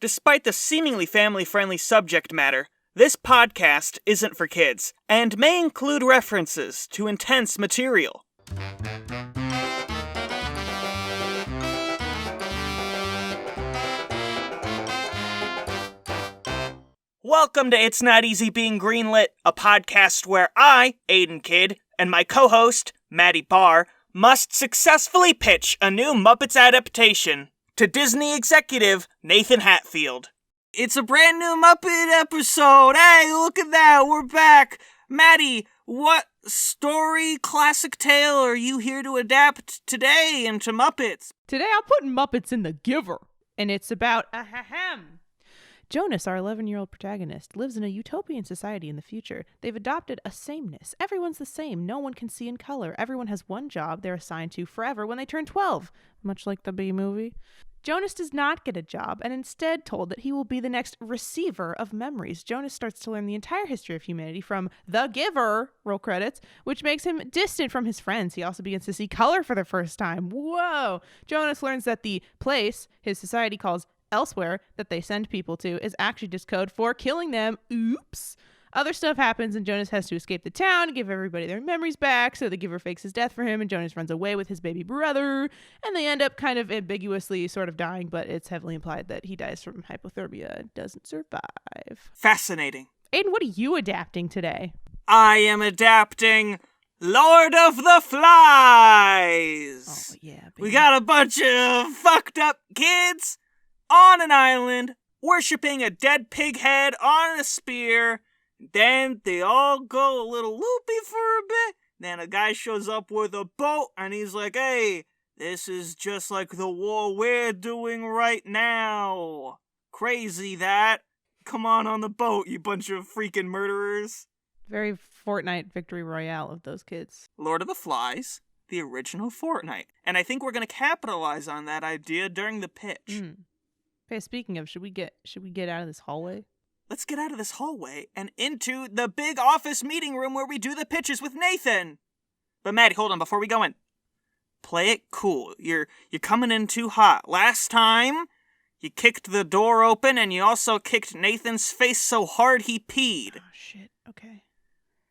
Despite the seemingly family-friendly subject matter, this podcast isn't for kids, and may include references to intense material. Welcome to It's Not Easy Being Greenlit, a podcast where I, Aidan Kidd, and my co-host, Maddie Barr, must successfully pitch a new Muppets adaptation to Disney executive Nathan Hatfield. It's a brand new Muppet episode! Hey, look at that, we're back! Maddie, what story, classic tale are you here to adapt today into Muppets? Today I'm putting Muppets in The Giver, and it's about Jonas, our 11-year-old protagonist, lives in a utopian society in the future. They've adopted a sameness. Everyone's the same. No one can see in color. Everyone has one job they're assigned to forever when they turn 12, much like the B-movie. Jonas does not get a job and instead told that he will be the next receiver of memories. Jonas starts to learn the entire history of humanity from The Giver, roll credits, which makes him distant from his friends. He also begins to see color for the first time. Whoa! Jonas learns that the place his society calls elsewhere that they send people to is actually just code for killing them. Oops. Other stuff happens and Jonas has to escape the town and give everybody their memories back, so the Giver fakes his death for him and Jonas runs away with his baby brother, and they end up kind of ambiguously sort of dying, but it's heavily implied that he dies from hypothermia and doesn't survive. Fascinating. Aiden, what are you adapting today? I am adapting Lord of the Flies! Oh, yeah, baby. We got a bunch of fucked up kids on an island, worshipping a dead pig head on a spear. Then they all go a little loopy for a bit. Then a guy shows up with a boat and he's like, hey, this is just like the war we're doing right now. Crazy that. Come on the boat, you bunch of freaking murderers. Very Fortnite victory royale of those kids. Lord of the Flies, the original Fortnite. And I think we're going to capitalize on that idea during the pitch. Okay, speaking of, should we get out of this hallway? Let's get out of this hallway and into the big office meeting room where we do the pitches with Nathan. But Maddie, hold on, before we go in. Play it cool. You're coming in too hot. Last time, you kicked the door open and you also kicked Nathan's face so hard he peed. Oh shit. Okay.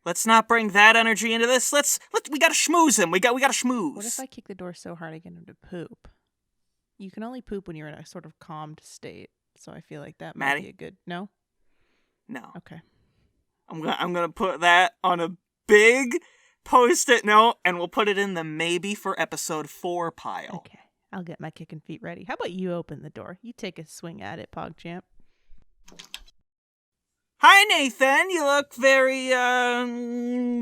Let's not bring that energy into this. We gotta schmooze him. We gotta schmooze. What if I kick the door so hard I get him to poop? You can only poop when you're in a sort of calmed state. So I feel like that might Maddie? be a good no? No. Okay. I'm gonna put that on a big post-it note, and we'll put it in the maybe for episode 4 pile. Okay. I'll get my kicking feet ready. How about you open the door? You take a swing at it, PogChamp. Hi, Nathan. You look very,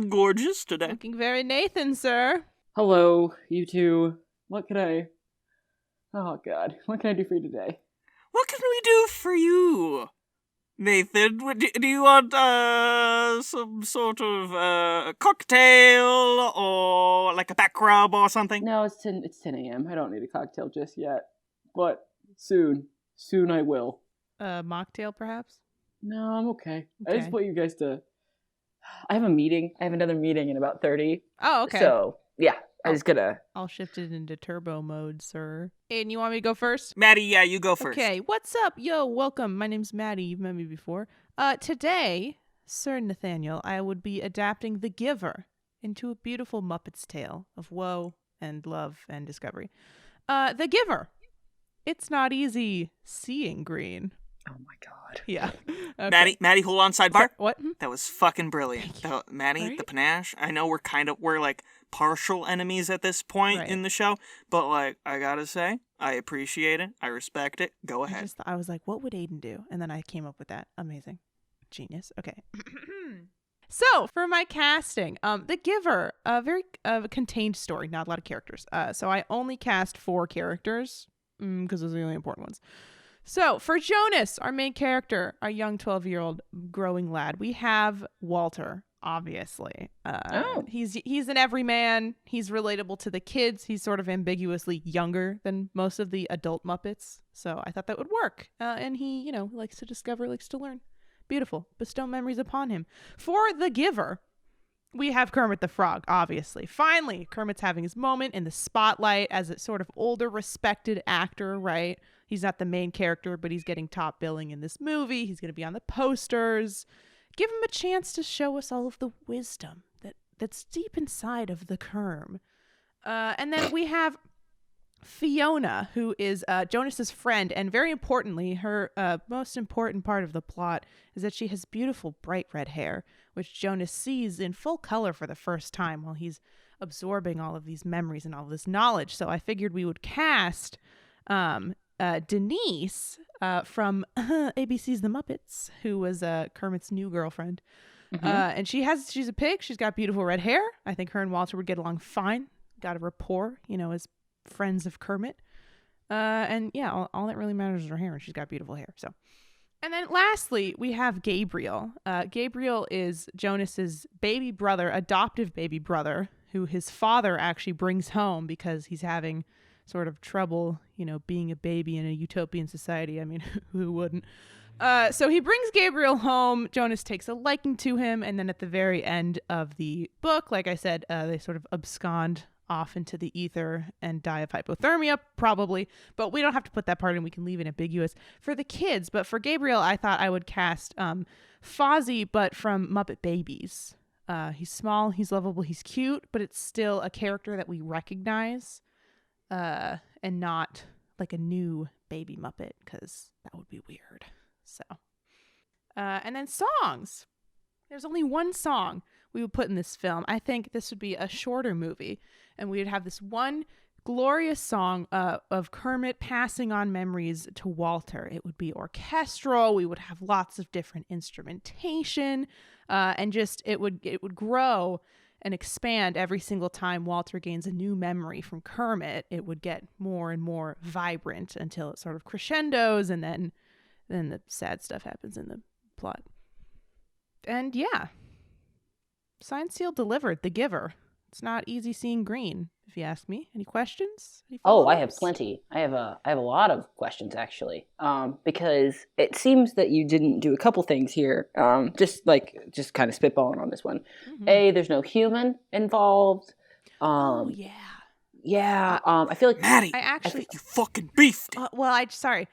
gorgeous today. Looking very Nathan, sir. Hello, you two. What can I do for you today? What can we do for you, Nathan? Do you want, some sort of, cocktail, or like a back rub or something? No, it's 10 a.m. I don't need a cocktail just yet. But soon I will. Mocktail, perhaps? No, I'm okay. I just want you guys to... I have another meeting in about 30. Oh, okay. So, yeah, I just gotta... I'll shift it into turbo mode, sir. And you want me to go first? Maddie, yeah, you go first. Okay, what's up? Yo, welcome. My name's Maddie. You've met me before. Today, Sir Nathaniel, I would be adapting The Giver into a beautiful Muppet's tale of woe and love and discovery. The Giver. It's not easy seeing green. Oh my god. Yeah. Okay. Maddie, hold on, sidebar. What? That was fucking brilliant. Maddie, Right? the panache. I know we're like partial enemies at this point in the show, but like, I gotta say, I appreciate it. I respect it. Go ahead. I was like, what would Aiden do? And then I came up with that. Amazing. Genius. Okay. So for my casting, The Giver, a very contained story, not a lot of characters. So I only cast 4 characters because those are the only important ones. So for Jonas, our main character, our young 12-year-old growing lad, we have Walter, obviously. He's an everyman. He's relatable to the kids. He's sort of ambiguously younger than most of the adult Muppets. So I thought that would work. And he, likes to discover, likes to learn. Beautiful. Bestow memories upon him. For The Giver, we have Kermit the Frog, obviously. Finally, Kermit's having his moment in the spotlight as a sort of older, respected actor, right? He's not the main character, but he's getting top billing in this movie. He's going to be on the posters. Give him a chance to show us all of the wisdom that's deep inside of the Kerm. And then we have Fiona, who is Jonas's friend, and very importantly, her most important part of the plot is that she has beautiful bright red hair, which Jonas sees in full color for the first time while he's absorbing all of these memories and all of this knowledge. So I figured we would cast Denise from ABC's The Muppets, who was Kermit's new girlfriend. And she's a pig. She's got beautiful red hair. I think her and Walter would get along fine. Got a rapport, as friends of Kermit. And yeah, all that really matters is her hair, and she's got beautiful hair. So, and then lastly, we have Gabriel. Gabriel is Jonas's baby brother, adoptive baby brother, who his father actually brings home because he's having sort of trouble, being a baby in a utopian society. I mean, who wouldn't? So he brings Gabriel home. Jonas takes a liking to him, and then at the very end of the book, like I said, they sort of abscond off into the ether and die of hypothermia, probably. But we don't have to put that part in. We can leave it ambiguous for the kids. But for Gabriel, I thought I would cast Fozzie, but from Muppet Babies. He's small, he's lovable, he's cute, but it's still a character that we recognize, and not like a new baby Muppet, because that would be weird. So, and then songs. There's only one song we would put in this film. I think this would be a shorter movie, and we would have this one glorious song of Kermit passing on memories to Walter. It would be orchestral. We would have lots of different instrumentation, and just it would grow and expand every single time Walter gains a new memory from Kermit. It would get more and more vibrant until it sort of crescendos, and then the sad stuff happens in the plot. And yeah, signed, sealed, delivered. The Giver. It's not easy seeing green, if you ask me. Any questions? I have plenty. I have a lot of questions, actually. Because it seems that you didn't do a couple things here. Just kind of spitballing on this one. Mm-hmm. There's no human involved. Yeah. Yeah. I feel like Maddie, I think you fucking beefed it. Sorry.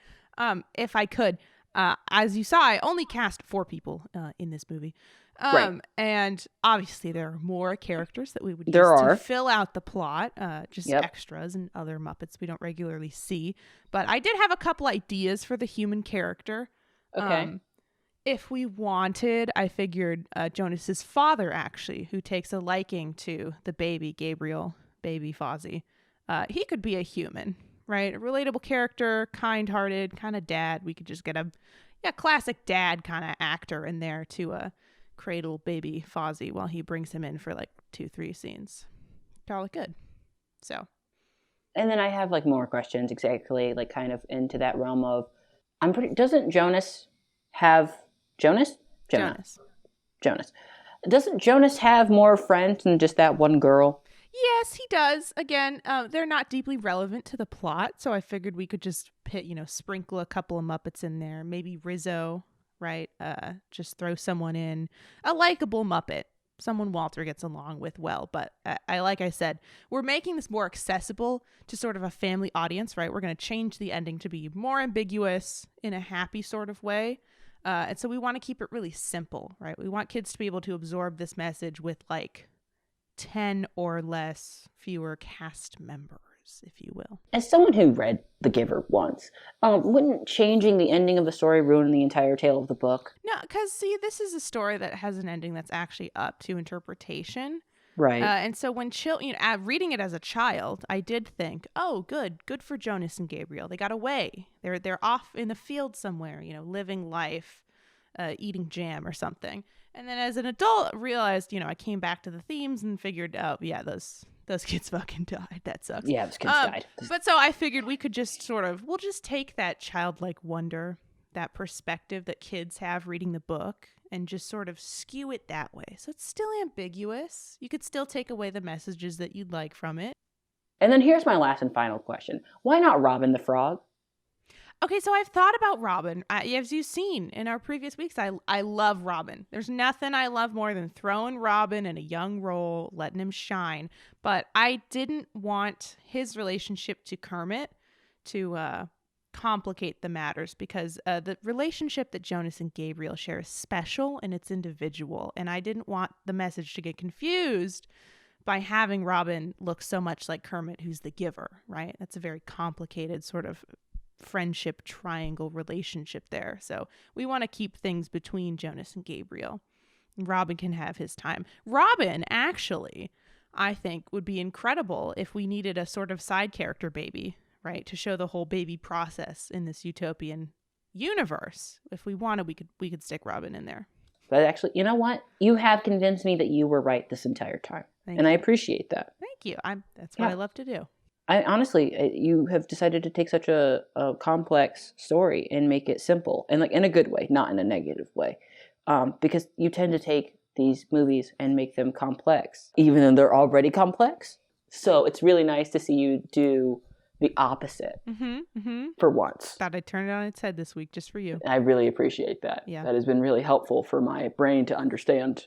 If I could, as you saw, I only cast 4 people in this movie. Right. And obviously there are more characters that we would use to fill out the plot, extras and other Muppets we don't regularly see. But I did have a couple ideas for the human character. Okay. If we wanted, I figured Jonas's father, actually, who takes a liking to the baby Gabriel, baby Fozzie. He could be a human, right? A relatable character, kind-hearted, kind of dad. We could just get a classic dad kind of actor in there to cradle baby Fozzie while he brings him in for like 2-3 scenes. Call it good. So, and then I have like more questions, exactly like kind of into that realm of doesn't Jonas have Jonas? Doesn't Jonas have more friends than just that one girl? Yes, he does. Again, they're not deeply relevant to the plot, so I figured we could just sprinkle a couple of Muppets in there. Maybe Rizzo, right? Just throw someone in. A likable Muppet. Someone Walter gets along with well. But like I said, we're making this more accessible to sort of a family audience, right? We're going to change the ending to be more ambiguous in a happy sort of way. And so we want to keep it really simple, right? We want kids to be able to absorb this message with like 10 or fewer cast members, if you will. As someone who read The Giver once, wouldn't changing the ending of the story ruin the entire tale of the book? No, because see, this is a story that has an ending that's actually up to interpretation. Right. And so when reading it as a child, I did think, oh, good for Jonas and Gabriel. They got away. They're off in the field somewhere, living life, eating jam or something. And then as an adult, realized, I came back to the themes and figured, oh, yeah, those kids fucking died. That sucks. Yeah, those kids died. But so I figured we could just we'll just take that childlike wonder, that perspective that kids have reading the book, and just sort of skew it that way. So it's still ambiguous. You could still take away the messages that you'd like from it. And then here's my last and final question. Why not Robin the Frog? Okay, so I've thought about Robin. As you've seen in our previous weeks, I love Robin. There's nothing I love more than throwing Robin in a young role, letting him shine. But I didn't want his relationship to Kermit to complicate the matters, because the relationship that Jonas and Gabriel share is special and it's individual. And I didn't want the message to get confused by having Robin look so much like Kermit, who's the giver, right? That's a very complicated sort of friendship triangle relationship there. So we want to keep things between Jonas and Gabriel. Robin can have his time. Robin, actually, I think would be incredible if we needed a sort of side character baby, right? To show the whole baby process in this utopian universe. If we wanted, we could stick Robin in there. But actually, you know what? You have convinced me that you were right this entire time. Thank and you. I appreciate that. Thank you. That's what I love to do. I honestly, you have decided to take such a complex story and make it simple, and like in a good way, not in a negative way, because you tend to take these movies and make them complex, even though they're already complex. So it's really nice to see you do the opposite for once. Thought I'd turn it on its head this week just for you. I really appreciate that. Yeah. That has been really helpful for my brain to understand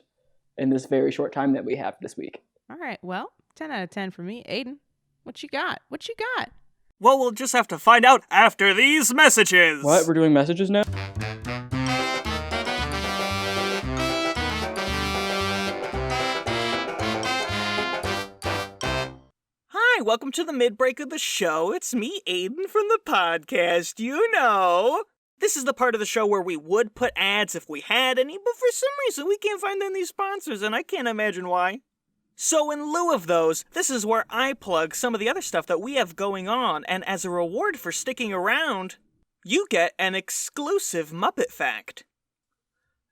in this very short time that we have this week. All right. Well, 10 out of 10 for me. Aidan, what you got? What you got? Well, we'll just have to find out after these messages. What? We're doing messages now? Hi, welcome to the mid-break of the show. It's me, Aidan, from the podcast, you know. This is the part of the show where we would put ads if we had any, but for some reason we can't find any sponsors, and I can't imagine why. So in lieu of those, this is where I plug some of the other stuff that we have going on, and as a reward for sticking around, you get an exclusive Muppet fact.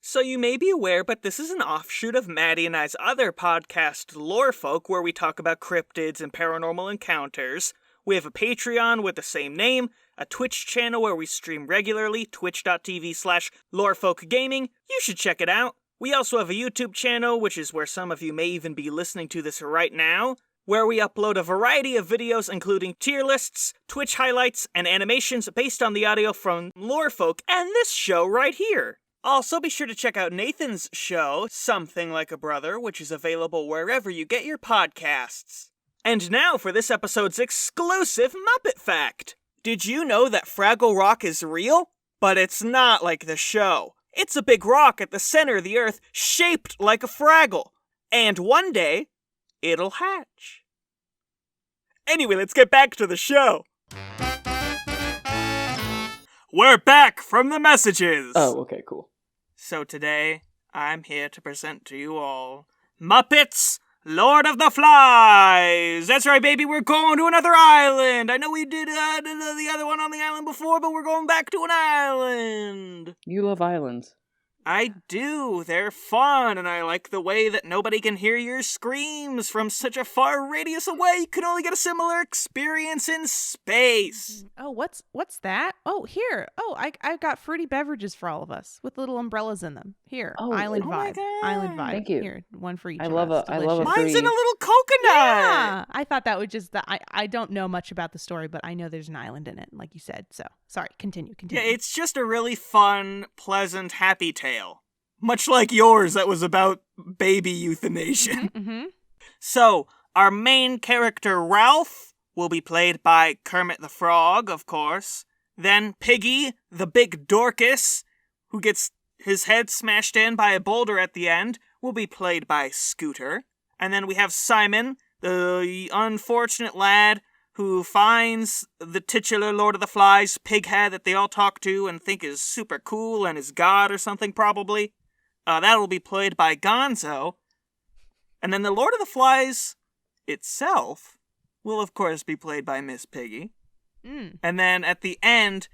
So you may be aware, but this is an offshoot of Maddie and I's other podcast, Lore Folk, where we talk about cryptids and paranormal encounters. We have a Patreon with the same name, a Twitch channel where we stream regularly, twitch.tv/lorefolkgaming. You should check it out. We also have a YouTube channel, which is where some of you may even be listening to this right now, where we upload a variety of videos including tier lists, Twitch highlights, and animations based on the audio from Lorefolk and this show right here. Also, be sure to check out Nathan's show, Something Like a Brother, which is available wherever you get your podcasts. And now for this episode's exclusive Muppet fact. Did you know that Fraggle Rock is real? But it's not like the show. It's a big rock at the center of the earth, shaped like a Fraggle. And one day, it'll hatch. Anyway, let's get back to the show. We're back from the messages. Oh, okay, cool. So today, I'm here to present to you all Muppets, Lord of the Flies. That's right, baby, we're going to another island. I know we did the other one on the island before, but we're going back to an island. You love islands. I do. They're fun, and I like the way that nobody can hear your screams from such a far radius away. You can only get a similar experience in space. Oh, what's that? Oh, here. Oh, I've got fruity beverages for all of us with little umbrellas in them. Here, Oh, island oh my vibe. God. Island vibe. Thank you. Here, one for each I of love us. I love a Delicious. Mine's in a free- little coconut. Yeah, I thought that would just. I don't know much about the story, but I know there's an island in it, like you said. So sorry. Continue. Yeah, it's just a really fun, pleasant, happy tale. Much like yours that was about baby euthanasia. Mm-hmm. So, our main character, Ralph, will be played by Kermit the Frog, of course. Then Piggy, the big Dorcas, who gets his head smashed in by a boulder at the end, will be played by Scooter. And then we have Simon, the unfortunate lad who finds the titular Lord of the Flies pighead that they all talk to and think is super cool and is God or something, probably. That'll be played by Gonzo. And then the Lord of the Flies itself will, of course, be played by Miss Piggy. And then at the end,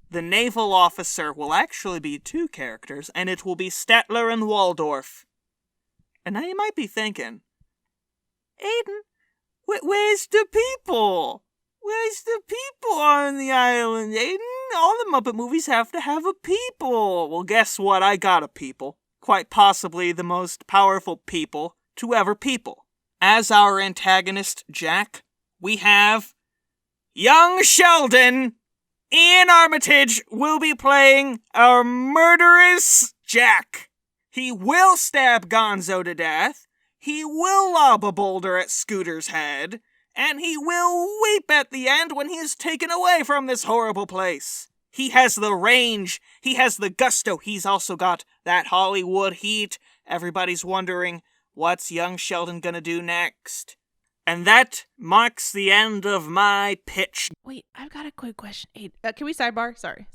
the naval officer will actually be two characters, and it will be Statler and Waldorf. And now you might be thinking, Aidan, where's the people? Where's the people on the island, Aidan? All the Muppet movies have to have a people. Well, guess what? I got a people. Quite possibly the most powerful people to ever people. As our antagonist, Jack, we have young Sheldon Ian Armitage will be playing our murderous Jack. He will stab Gonzo to death, he will lob a boulder at Scooter's head, and he will weep at the end when he is taken away from this horrible place. He has the range, he has the gusto, he's also got that Hollywood heat. Everybody's wondering, what's young Sheldon gonna do next? And that marks the end of my pitch. Wait, I've got a quick question. Hey, can we sidebar? Sorry.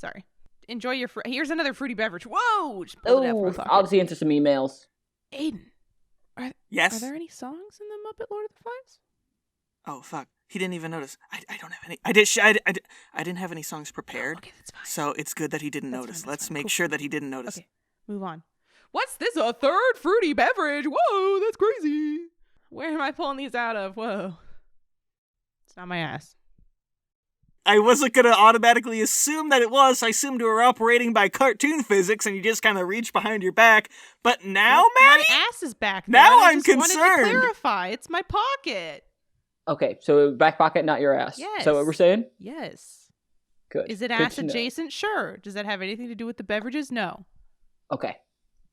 Enjoy your here's another fruity beverage. Whoa! Just pulled it out from my pocket. I'll just answer some emails. Aiden, Yes? are there any songs in the Muppet Lord of the Flies? Oh, fuck. He didn't even notice. I don't have any. I didn't have any songs prepared. Okay, that's fine. So it's good that he didn't notice. Let's make sure that he didn't notice. Okay, move on. What's this? A third fruity beverage? Whoa, that's crazy. Where am I pulling these out of? Whoa. It's not my ass. I wasn't going to automatically assume that it was. I assumed you were operating by cartoon physics and you just kind of reach behind your back. But now, Maddie? My ass is back there. Now I I'm just wanted concerned. to clarify. It's my pocket. Okay, so back pocket, not your ass. Yes. So what we're saying? Yes. Good. Is it Good ass to know. adjacent? Sure. Does that have anything to do with the beverages? No. Okay.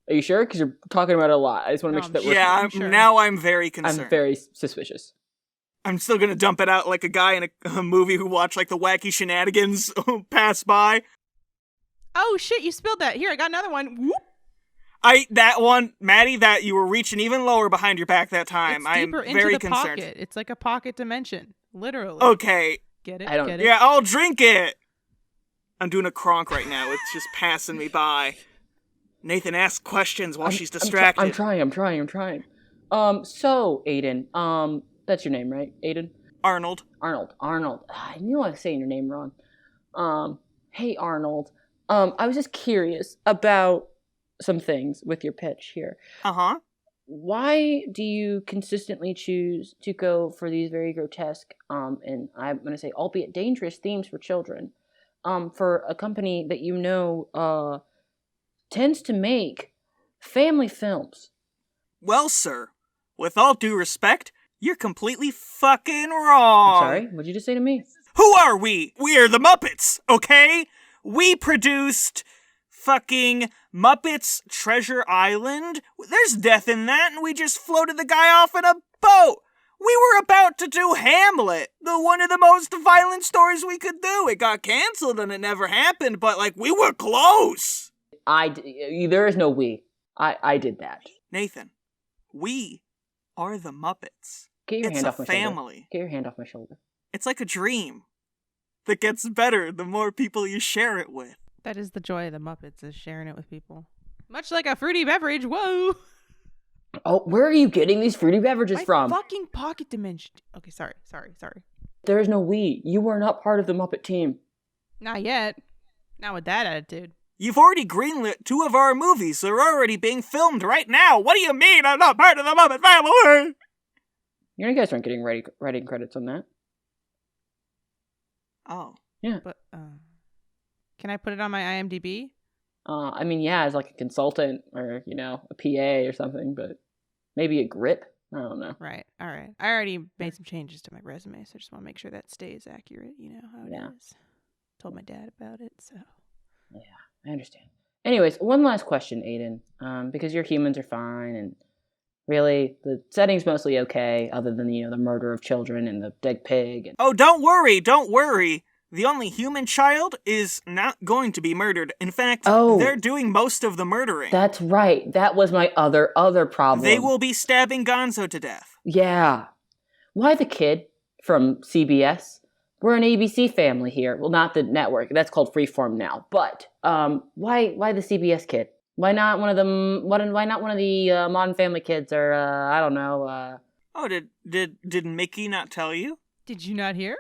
Are you sure? Because you're talking about it a lot. I just want to No, make sure that I'm we're... Yeah, sure. now I'm very concerned. I'm very suspicious. I'm still going to dump it out like a guy in a movie who watched like the wacky shenanigans pass by. Oh, shit, you spilled that. Here, I got another one. Whoop. That one, Maddie, that you were reaching even lower behind your back that time. It's I am deeper into very the concerned. pocket. It's like a pocket dimension. Literally. Okay. Get it? I don't- Get it? Yeah, I'll drink it. I'm doing a cronk right now. It's just passing me by. Nathan asks questions while she's distracted. I'm trying. So, Aiden, that's your name, right? Aiden? Arnold. Arnold. I knew I was saying your name wrong. Hey, Arnold. I was just curious about some things with your pitch here. Uh-huh. Why do you consistently choose to go for these very grotesque, and I'm going to say albeit dangerous themes for children, for a company that you know tends to make family films? Well, sir, with all due respect, you're completely fucking wrong. I'm sorry? What'd you just say to me? Who are we? We're the Muppets, okay? We produced fucking Muppets Treasure Island. There's death in that, and we just floated the guy off in a boat. We were about to do Hamlet, one of the most violent stories we could do. It got canceled and it never happened, but like we were close. There is no we. I did that. Nathan, we are the Muppets. Get your It's hand a off my shoulder. family. Get your hand off my shoulder. It's like a dream that gets better the more people you share it with. That is the joy of the Muppets, is sharing it with people. Much like a fruity beverage. Whoa. Oh, where are you getting these fruity beverages My from? fucking pocket dimension. Okay, sorry. There is no we. You are not part of the Muppet team. Not yet. Not with that attitude. You've already greenlit 2 of our movies. They're already being filmed right now. What do you mean I'm not part of the Muppet family? You guys aren't getting writing credits on that. Oh. Yeah. But, can I put it on my IMDb? I mean, yeah, as like a consultant or, a PA or something, but maybe a grip. I don't know. Right. All right. I already made some changes to my resume, so I just want to make sure that stays accurate. You know how it is. Told my dad about it, so. Yeah, I understand. Anyways, one last question, Aiden. Because your humans are fine, and really, the setting's mostly okay, other than, the murder of children and the dead pig. And... Oh, don't worry. The only human child is not going to be murdered. In fact, they're doing most of the murdering. That's right. That was my other problem. They will be stabbing Gonzo to death. Yeah. Why the kid from CBS? We're an ABC family here. Well, not the network. That's called Freeform now. But why the CBS kid? Why not one of them? Why not one of the Modern Family kids? Or I don't know. Oh, did Mickey not tell you? Did you not hear?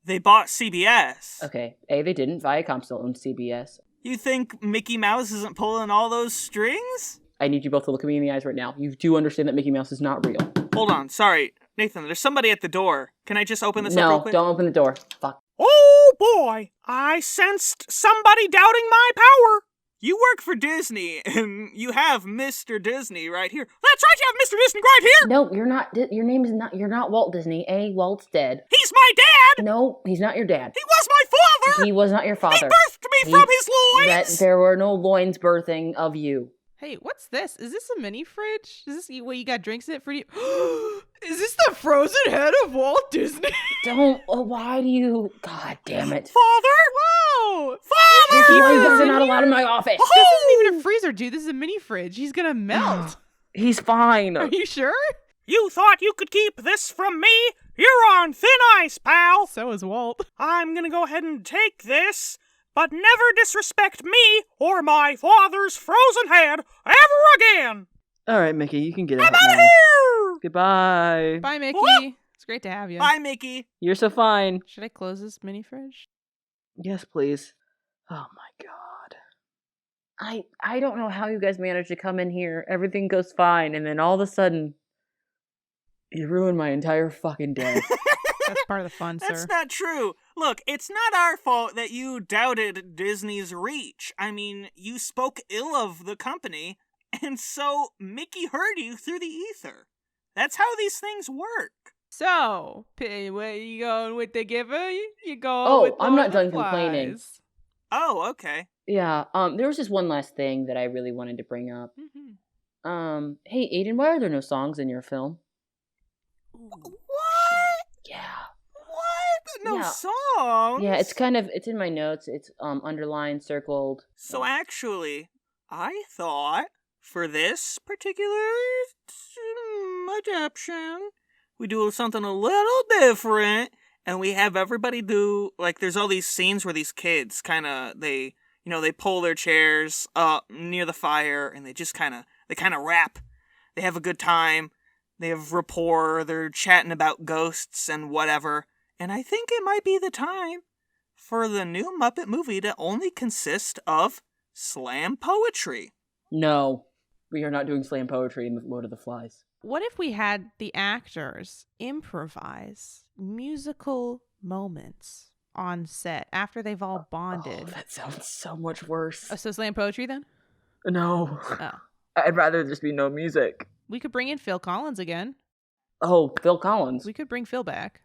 They bought CBS. Okay. They didn't. Viacom still owns CBS. You think Mickey Mouse isn't pulling all those strings? I need you both to look at me in the eyes right now. You do understand that Mickey Mouse is not real. Hold on, sorry. Nathan, there's somebody at the door. Can I just open this up real quick? No, don't open the door. Fuck. Oh boy, I sensed somebody doubting my power. You work for Disney, and you have Mr. Disney right here. That's right, you have Mr. Disney right here! No, you're not. Your name is not. You're not Walt Disney. Walt's dead. He's my dad! No, he's not your dad. He was my father? He was not your father. He birthed me from his loins! There were no loins birthing of you. Hey, what's this? Is this a mini fridge? Is this what you got drinks in it for you? Is this the frozen head of Walt Disney? Why do you... God damn it. Father? Whoa! Father! This is why you Keep guys this are in not here? allowed in my office. This isn't even a freezer, dude. This is a mini fridge. He's gonna melt. He's fine. Are you sure? You thought you could keep this from me? You're on thin ice, pal. So is Walt. I'm gonna go ahead and take this, but never disrespect me or my father's frozen head ever again. All right, Mickey, you can get I'm out out of now. here! Goodbye. Bye, Mickey. What? It's great to have you. Bye, Mickey. You're so fine. Should I close this mini fridge? Yes, please. Oh my god. I don't know how you guys managed to come in here. Everything goes fine, and then all of a sudden, you ruined my entire fucking day. That's part of the fun, That's sir. not true. Look, it's not our fault that you doubted Disney's reach. I mean, you spoke ill of the company, and so Mickey heard you through the ether. That's how these things work. So, where you going with the giver? You go with I'm not Lord of done the complaining. Flies. Oh, okay. Yeah, there was just one last thing that I really wanted to bring up. Mhm. Hey, Aidan, why are there no songs in your film? What? Yeah. What? No Yeah. songs? Yeah, it's in my notes. It's underlined, circled. So actually, I thought for this particular adaptation, we do something a little different, and we have everybody do, like, there's all these scenes where these kids kind of, they pull their chairs up near the fire, and they kind of rap. They have a good time. They have rapport. They're chatting about ghosts and whatever. And I think it might be the time for the new Muppet movie to only consist of slam poetry. No, we are not doing slam poetry in the Lord of the Flies. What if we had the actors improvise musical moments on set after they've all bonded? Oh, that sounds so much worse. So slam poetry then? No. Oh. I'd rather just be no music. We could bring in Phil Collins again. Oh, Phil Collins. We could bring Phil back.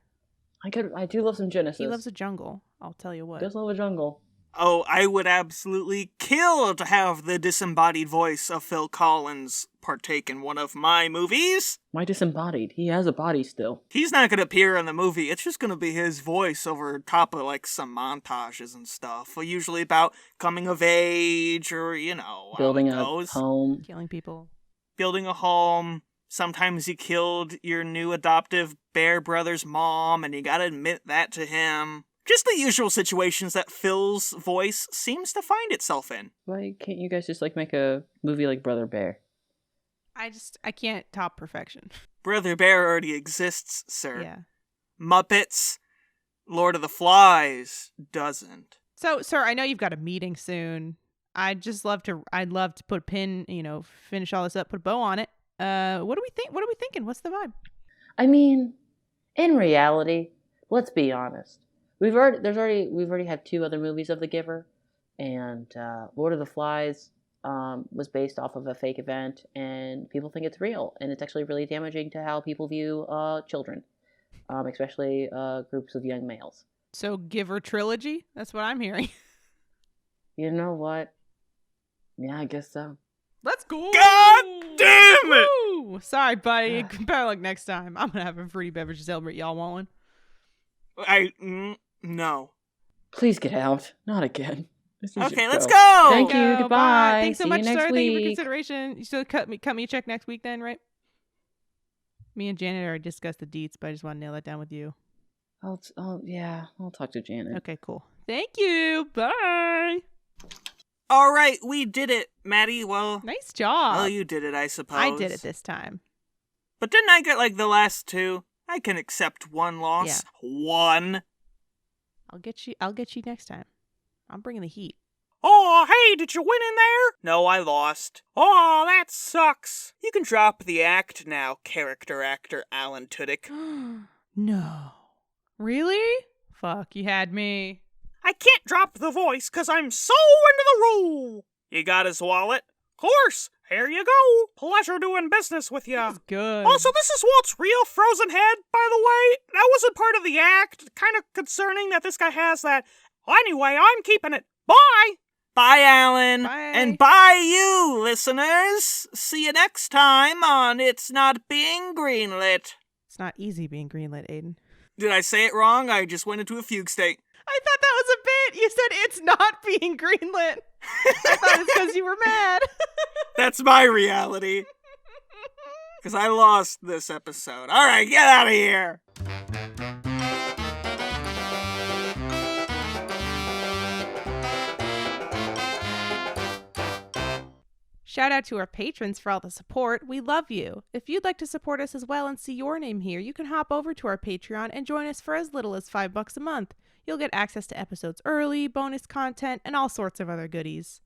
I do love some Genesis. He loves a jungle. I'll tell you He what. does love a jungle. Oh, I would absolutely kill to have the disembodied voice of Phil Collins partake in one of my movies. Why disembodied? He has a body still. He's not going to appear in the movie. It's just going to be his voice over top of, like, some montages and stuff. Usually about coming of age or, Building how it a goes. home. Killing people. Building a home. Sometimes you killed your new adoptive bear brother's mom, and you gotta admit that to him. Just the usual situations that Phil's voice seems to find itself in. Why can't you guys just make a movie like Brother Bear? I can't top perfection. Brother Bear already exists, sir. Yeah. Muppets, Lord of the Flies doesn't. So, sir, I know you've got a meeting soon. I'd love to put a pin, finish all this up, put a bow on it. What do we think? What are we thinking? What's the vibe? I mean, in reality, let's be honest. We've already had 2 other movies of The Giver, and Lord of the Flies was based off of a fake event, and people think it's real, and it's actually really damaging to how people view children, especially groups of young males. So, Giver trilogy? That's what I'm hearing. You know what? Yeah, I guess so. Let's go. God damn it! Woo! Sorry, buddy. Better luck next time. I'm gonna have a fruity beverage to celebrate. Y'all want one? No. Please get out. Not again. Okay, let's go! Thank you. Go, Goodbye. bye. Thanks so See much, you next sir. Thank you for week. consideration. You still cut me a check next week then, right? Me and Janet already discussed the deets, but I just want to nail that down with you. Yeah, I'll talk to Janet. Okay, cool. Thank you. Bye. All right, we did it, Maddie. Well, Nice job. well, you did it, I suppose. I did it this time. But didn't I get, the last 2? I can accept one loss. Yeah. One. I'll get you next time. I'm bringing the heat. Oh, hey, did you win in there? No, I lost. Oh, that sucks. You can drop the act now, character actor Alan Tudyk. No. Really? Fuck, you had me. I can't drop the voice because I'm so into the role. You got his wallet? Of course. Here you go. Pleasure doing business with ya. That's good. Also, this is Walt's real frozen head, by the way. That wasn't part of the act. Kind of concerning that this guy has that Anyway, I'm keeping it. Bye! Bye, Alan. Bye. And bye, you, listeners. See you next time on It's Not Being Greenlit. It's not easy being greenlit, Aidan. Did I say it wrong? I just went into a fugue state. I thought that was a bit. You said it's not being greenlit. I thought it's because you were mad. That's my reality. Because I lost this episode. All right, get out of here. Shout out to our patrons for all the support. We love you. If you'd like to support us as well and see your name here, you can hop over to our Patreon and join us for as little as $5 a month. You'll get access to episodes early, bonus content, and all sorts of other goodies.